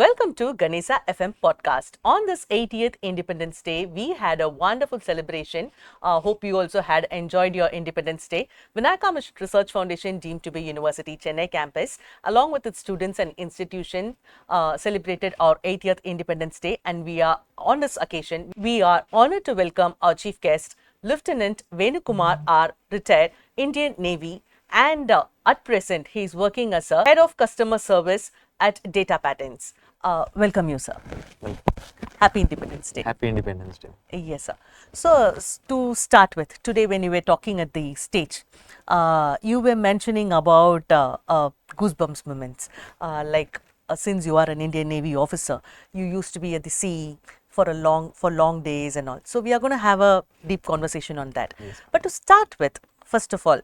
Welcome to Ganesa FM podcast. On this 80th Independence Day, we had a wonderful celebration. Hope you also had enjoyed your Independence Day. Vinayaka Mission Research Foundation, deemed to be University Chennai Campus, along with its students and institution, celebrated our 80th Independence Day. And we are on this occasion, we are honored to welcome our chief guest, Lieutenant Venu Kumar.R, retired Indian Navy, and at present he is working as a head of customer service at Data Patents. Welcome you, sir. Happy Independence Day. Happy Independence Day. Yes, sir. So to start with, today when you were talking at the stage, you were mentioning about goosebumps moments, since you are an Indian Navy officer, you used to be at the sea for long days and all. So we are going to have a deep conversation on that. Yes. But to start with, first of all,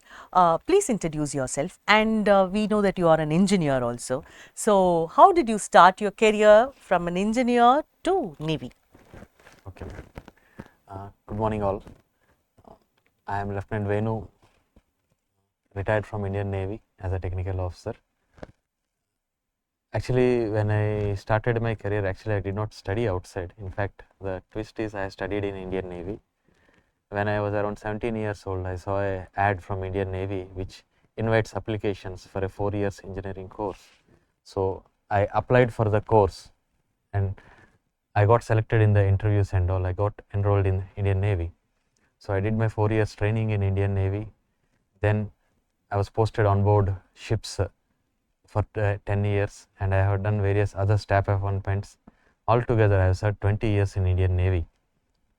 please introduce yourself, and we know that you are an engineer also. So how did you start your career from an engineer to Navy? Okay. Good morning all. I am Lieutenant Venu, retired from Indian Navy as a technical officer. Actually, when I started my career, I did not study outside. In fact, the twist is I studied in Indian Navy. When I was around 17 years old, I saw an ad from Indian Navy which invites applications for a 4 years engineering course. So I applied for the course and I got selected in the interviews and all. I got enrolled in Indian Navy. So I did my 4 years training in Indian Navy. Then I was posted on board ships for 10 years, and I have done various other staff appointments. Altogether, I have served 20 years in Indian Navy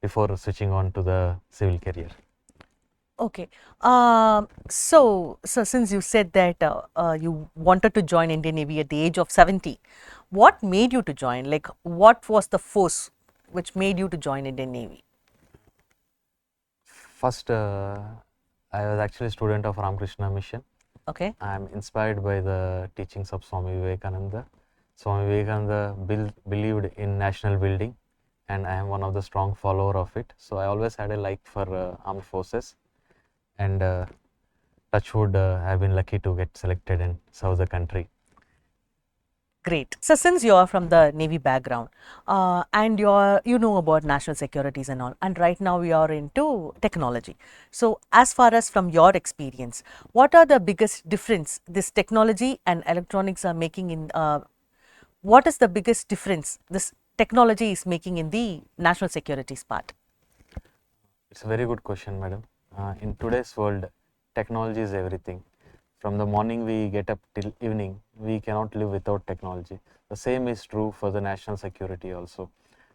before switching on to the civil career. Okay. So since you said that you wanted to join Indian Navy at the age of 70, what made you to join? Like, what was the force which made you to join Indian Navy? First, I was actually a student of Ramakrishna Mission. Okay. I am inspired by the teachings of Swami Vivekananda. Swami Vivekananda believed in national building, and I am one of the strong follower of it. So I always had a like for armed forces, and touchwood, I have been lucky to get selected and serve the country. Great. So since you are from the Navy background, and you know about national securities and all, and right now we are into technology. So as far as from your experience, what are the biggest difference this technology and electronics are making in? What is the biggest difference this technology is making in the national securities part? It's a very good question, madam. In today's world, technology is everything. From the morning we get up till evening, we cannot live without technology. The same is true for the national security also.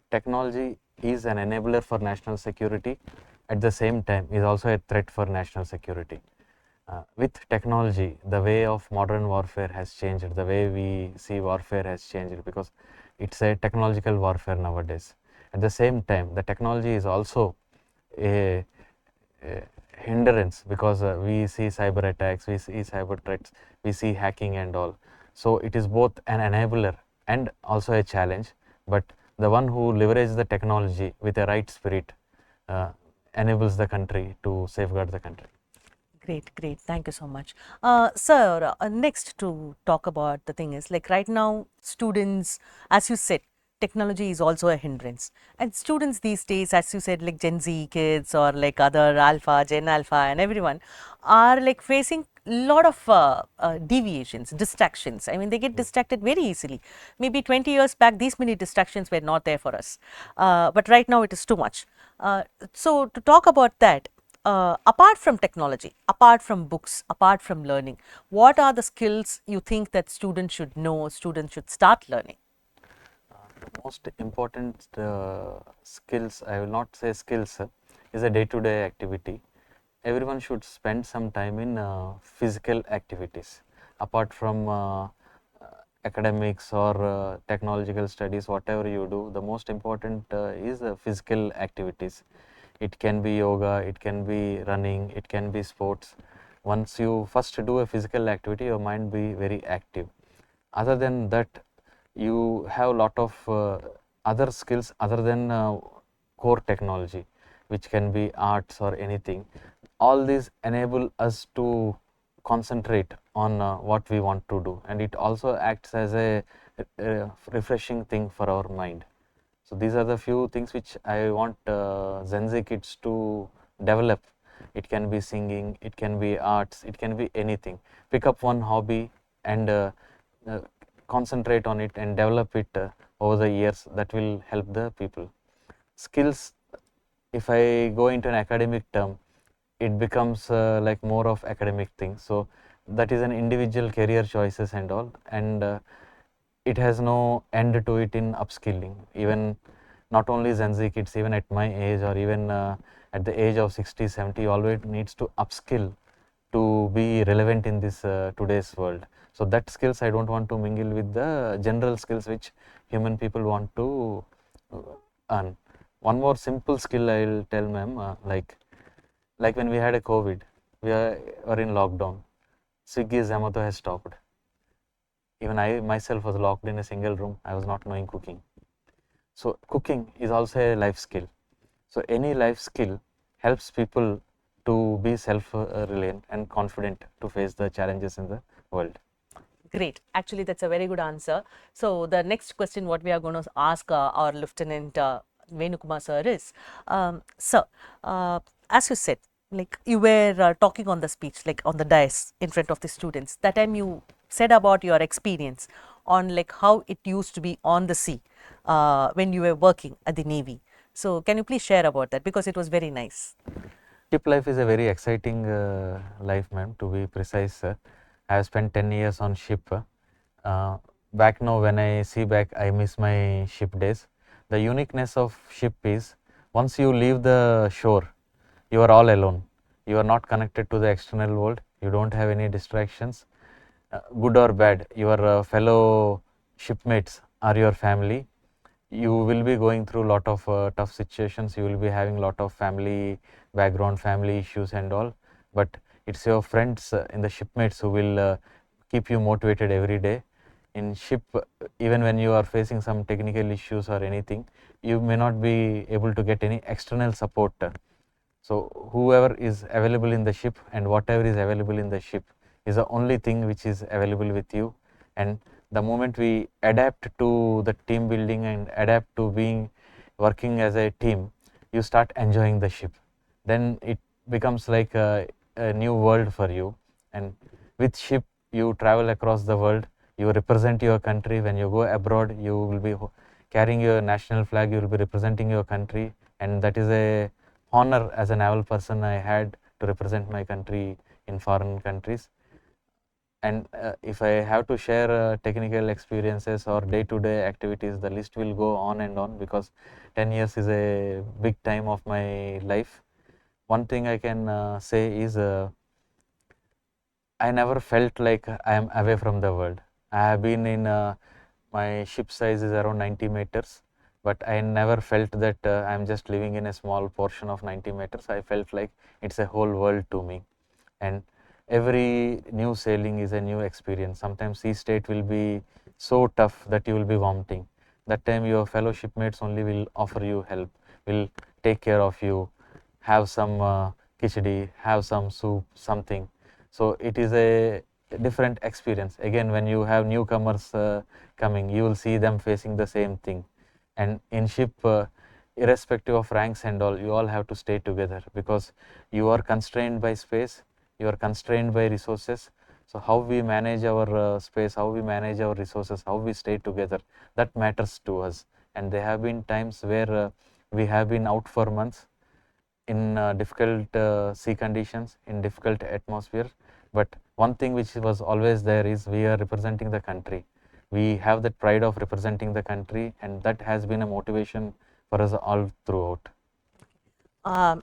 Technology is an enabler for national security. At the same time, is also a threat for national security. With technology, the way of modern warfare has changed. The way we see warfare has changed because it's a technological warfare nowadays. At the same time, the technology is also a hindrance because we see cyber attacks, we see cyber threats, we see hacking and all. So it is both an enabler and also a challenge, but the one who leverages the technology with a right spirit enables the country to safeguard the country. Great. Thank you so much. Sir, next to talk about the thing is, like, right now students, as you said, technology is also a hindrance, and students these days, as you said, like Gen Z kids or like other Alpha, Gen Alpha and everyone are like facing lot of deviations, distractions. I mean, they get distracted very easily. Maybe 20 years back, these many distractions were not there for us, but right now it is too much. So to talk about that, apart from technology, apart from books, apart from learning, what are the skills you think that students should know, students should start learning? The most important skills, I will not say skills, is a day-to-day activity. Everyone should spend some time in physical activities. Apart from academics or technological studies, whatever you do, the most important is physical activities. It can be yoga, it can be running, it can be sports. Once you first do a physical activity, your mind be very active. Other than that, you have a lot of other skills other than core technology, which can be arts or anything. All these enable us to concentrate on what we want to do, and it also acts as a refreshing thing for our mind. So these are the few things which I want Gen Z kids to develop. It can be singing, it can be arts, it can be anything. Pick up one hobby and uh, concentrate on it and develop it over the years. That will help the people. Skills, if I go into an academic term, it becomes like more of academic thing. So that is an individual career choices and all, and it has no end to it in upskilling. Even not only Gen Z kids, even at my age or even at the age of 60, 70, always needs to upskill to be relevant in this today's world. So that skills I don't want to mingle with the general skills which human people want to uh, earn. One more simple skill I'll tell ma'am, like when we had a COVID, we are in lockdown. Swiggy, Zomato has stopped. Even I myself was locked in a single room. I was not knowing cooking. So cooking is also a life skill. So any life skill helps people to be self-reliant and confident to face the challenges in the world. Great. Actually, that's a very good answer. So the next question what we are going to ask our Lieutenant Venu Kumar sir is, sir, as you said, like you were talking on the speech, like on the dais in front of the students. That time you said about your experience on like how it used to be on the sea when you were working at the Navy. So can you please share about that, because it was very nice. Ship life is a very exciting life, ma'am, to be precise. I have spent 10 years on ship. Back now, when I see back, I miss my ship days. The uniqueness of ship is once you leave the shore, you are all alone. You are not connected to the external world. You don't have any distractions, good or bad. Your fellow shipmates are your family. You will be going through a lot of tough situations. You will be having a lot of family background, family issues and all, but it's your friends in the shipmates who will keep you motivated every day. In ship, even when you are facing some technical issues or anything, you may not be able to get any external support. So whoever is available in the ship and whatever is available in the ship is the only thing which is available with you. And the moment we adapt to the team building and adapt to being working as a team, you start enjoying the ship. Then it becomes like a new world for you. And with ship, you travel across the world. You represent your country. When you go abroad, you will be carrying your national flag. You will be representing your country, and that is a honor as a naval person I had to represent my country in foreign countries. And if I have to share technical experiences or day-to-day activities, the list will go on and on, because 10 years is a big time of my life. One thing I can say is I never felt like I am away from the world. I have been in my ship size is around 90 meters, but I never felt that I am just living in a small portion of 90 meters. I felt like it's a whole world to me. And every new sailing is a new experience. Sometimes sea state will be so tough that you will be vomiting. That time your fellow shipmates only will offer you help, will take care of you, have some khichdi, have some soup, something. So it is a different experience. Again, when you have newcomers coming, you will see them facing the same thing. And in ship, irrespective of ranks and all, you all have to stay together, because you are constrained by space, you are constrained by resources. So how we manage our space, how we manage our resources, how we stay together, that matters to us. And there have been times where we have been out for months in difficult sea conditions, in difficult atmosphere. But one thing which was always there is we are representing the country. We have that pride of representing the country, and that has been a motivation for us all throughout.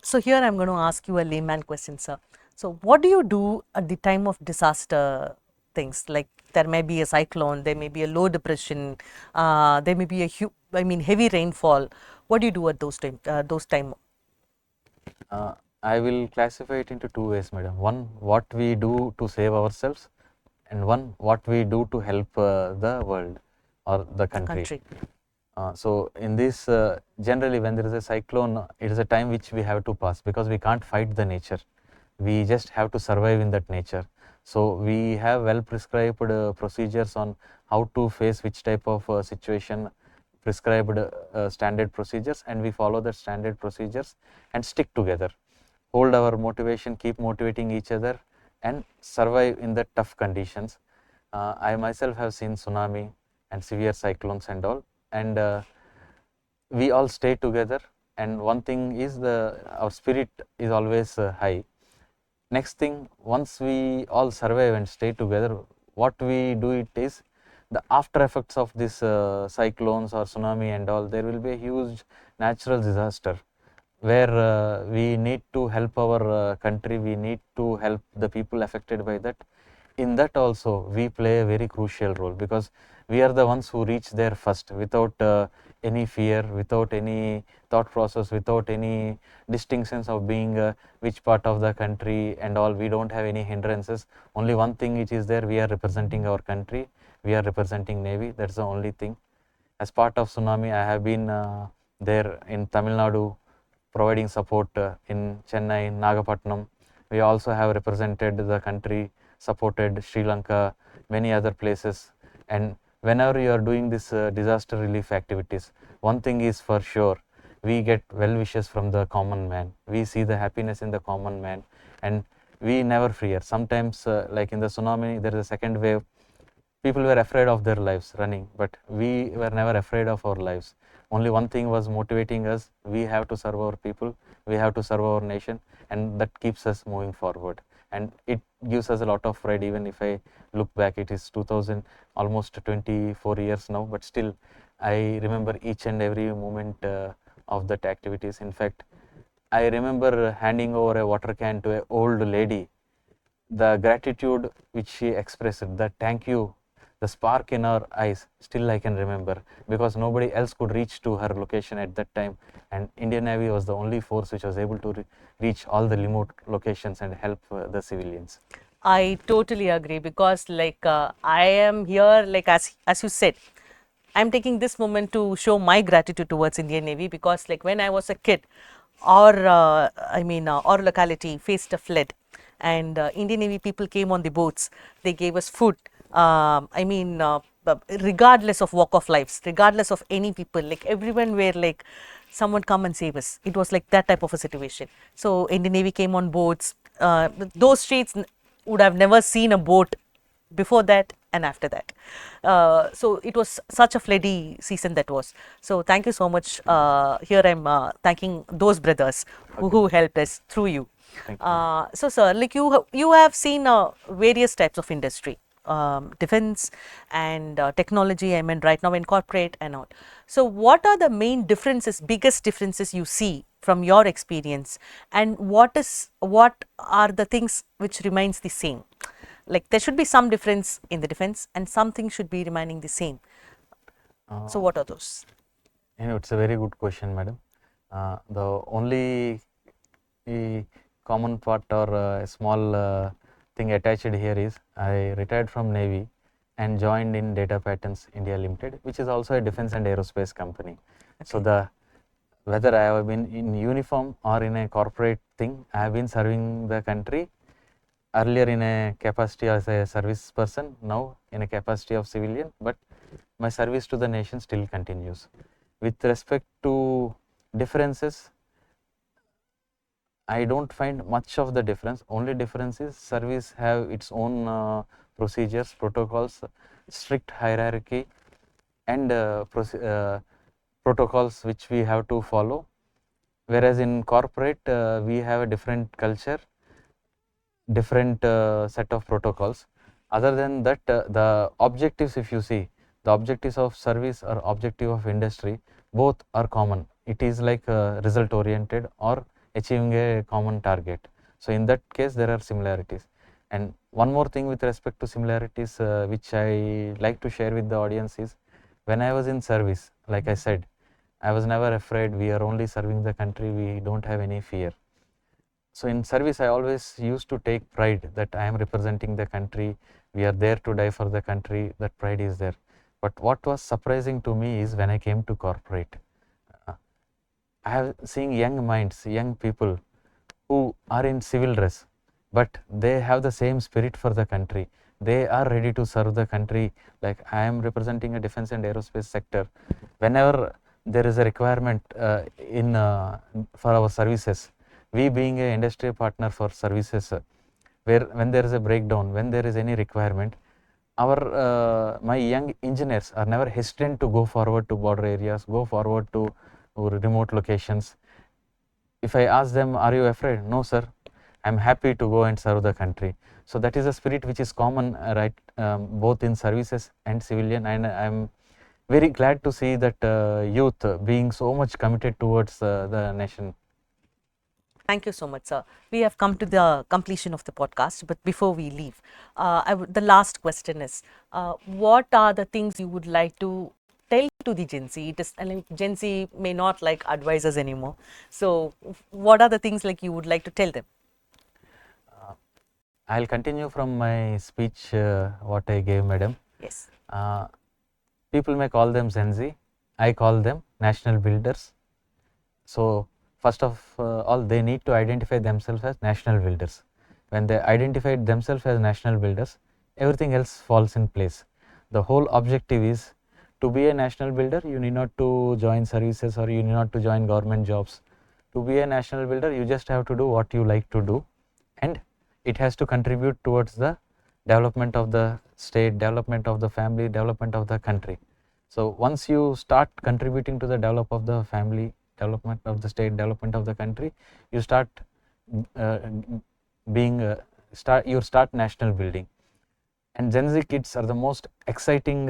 So here I'm going to ask you a layman question, sir. So what do you do at the time of disaster things? Like there may be a cyclone, there may be a low depression, there may be a heavy rainfall. What do you do at those time? I will classify it into two ways, madam. One, what we do to save ourselves, and one, what we do to help the world or the The country. country. So in this, generally when there is a cyclone, it is a time which we have to pass, because we can't fight the nature. We just have to survive in that nature. So we have well prescribed procedures on how to face which type of situation, prescribed standard procedures, and we follow the standard procedures and stick together, hold our motivation, keep motivating each other, and survive in the tough conditions. I myself have seen tsunami and severe cyclones and all, and we all stay together. And one thing is our spirit is always high. Next thing, once we all survive and stay together, what we do it is the after effects of this cyclones or tsunami and all, there will be a huge natural disaster where we need to help our country, we need to help the people affected by that. In that also we play a very crucial role, because we are the ones who reach there first without any fear, without any thought process, without any distinctions of being which part of the country and all. We don't have any hindrances. Only one thing which is there, we are representing our country, we are representing Navy. That's the only thing. As part of tsunami, I have been there in Tamil Nadu providing support in Chennai, Nagapattinam. We also have represented the country, supported Sri Lanka, many other places. And whenever you are doing this disaster relief activities, one thing is for sure, we get well wishes from the common man. We see the happiness in the common man, and we never fear. Sometimes, like in the tsunami, there is a second wave. People were afraid of their lives running, but we were never afraid of our lives. Only one thing was motivating us: we have to serve our people, we have to serve our nation, and that keeps us moving forward. And it gives us a lot of pride. Even if I look back, it is 2000, almost 24 years now, but still I remember each and every moment of that activities. In fact, I remember handing over a water can to an old lady. The gratitude which she expressed, the thank you, the spark in her eyes, still I can remember, because nobody else could reach to her location at that time, and Indian Navy was the only force which was able to reach all the remote locations and help the civilians. I totally agree, because like I am here, like as you said, I'm taking this moment to show my gratitude towards Indian Navy, because like when I was a kid, our locality faced a flood, and Indian Navy people came on the boats. They gave us food. Regardless of walk of lives, regardless of any people, like everyone were like, someone come and save us. It was like that type of a situation. So Indian Navy came on boats. Those streets would have never seen a boat before that and after that. So it was such a floody season that was. So thank you so much. Here I'm thanking those brothers who helped us through you. Thank you. So sir, like you have seen various types of industry, defense and technology, I mean right now in corporate and all. So what are the main differences, biggest differences you see from your experience, and what are the things which remains the same? Like there should be some difference in the defense and something should be remaining the same. So what are those? It's a very good question, madam. The only common part or a small thing attached here is I retired from Navy and joined in Data Patterns India Limited, which is also a defense and aerospace company. So whether I have been in uniform or in a corporate thing, I have been serving the country, earlier in a capacity as a service person, now in a capacity of civilian, but my service to the nation still continues. With respect to differences, I don't find much of the difference. Only difference is service have its own procedures, protocols, strict hierarchy, and protocols which we have to follow. Whereas in corporate, we have a different culture, different set of protocols. Other than that, the objectives, if you see, the objectives of service or objective of industry, both are common. It is like result oriented or achieving a common target. So in that case, there are similarities. And one more thing with respect to similarities, which I like to share with the audience is, when I was in service, like I said, I was never afraid. We are only serving the country. We don't have any fear. So in service, I always used to take pride that I am representing the country. We are there to die for the country. That pride is there. But what was surprising to me is when I came to corporate, I have seen young minds, young people who are in civil dress, but they have the same spirit for the country. They are ready to serve the country. Like I am representing a defense and aerospace sector. Whenever there is a requirement for our services, we being a industry partner for services, where when there is a breakdown, when there is any requirement, my young engineers are never hesitant to go forward to border areas, go forward to remote locations. If I ask them, are you afraid? No, sir. I'm happy to go and serve the country. So that is a spirit which is common, right, both in services and civilian. And I'm very glad to see that youth being so much committed towards the nation. Thank you so much, sir. We have come to the completion of the podcast, but before we leave, the last question is, what are the things you would like to tell to the Gen Z? It is, like, Gen Z may not like advisors anymore. So, what are the things like you would like to tell them? I'll continue from my speech, what I gave, madam. Yes. People may call them Gen Z. I call them national builders. So, first of all, they need to identify themselves as national builders. When they identify themselves as national builders, everything else falls in place. The whole objective is to be a national builder, you need not to join services or you need not to join government jobs. To be a national builder, you just have to do what you like to do, and it has to contribute towards the development of the state, development of the family, development of the country. So once you start contributing to the development of the family, development of the state, development of the country, you start you start national building. And Gen Z kids are the most exciting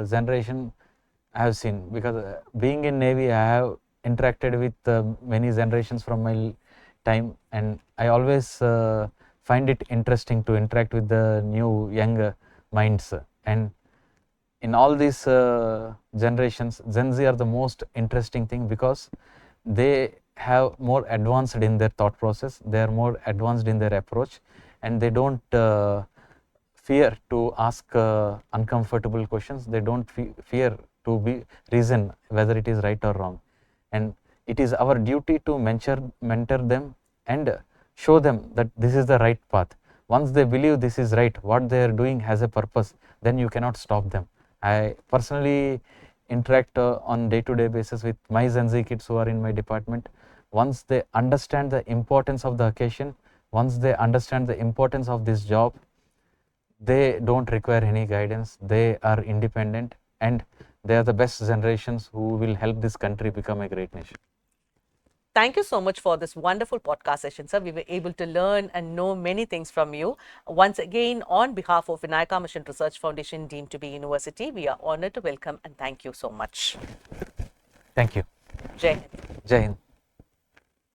generation I have seen, because being in Navy, I have interacted with many generations from my time, and I always find it interesting to interact with the new young minds. And in all these generations, Gen Z are the most interesting thing, because they have more advanced in their thought process, they are more advanced in their approach, and they don't fear to ask uncomfortable questions. They don't fear to be reason whether it is right or wrong. And it is our duty to mentor them and show them that this is the right path. Once they believe this is right, what they are doing has a purpose, then you cannot stop them. I personally interact on day-to-day basis with my Gen Z kids who are in my department. Once they understand the importance of the occasion, once they understand the importance of this job, they don't require any guidance. They are independent, and they are the best generations who will help this country become a great nation. Thank you so much for this wonderful podcast session, sir. We were able to learn and know many things from you. Once again, on behalf of Vinayaka Mission Research Foundation, deemed to be university, we are honored to welcome and thank you so much. Thank you. Jai Hind. Jai Hind.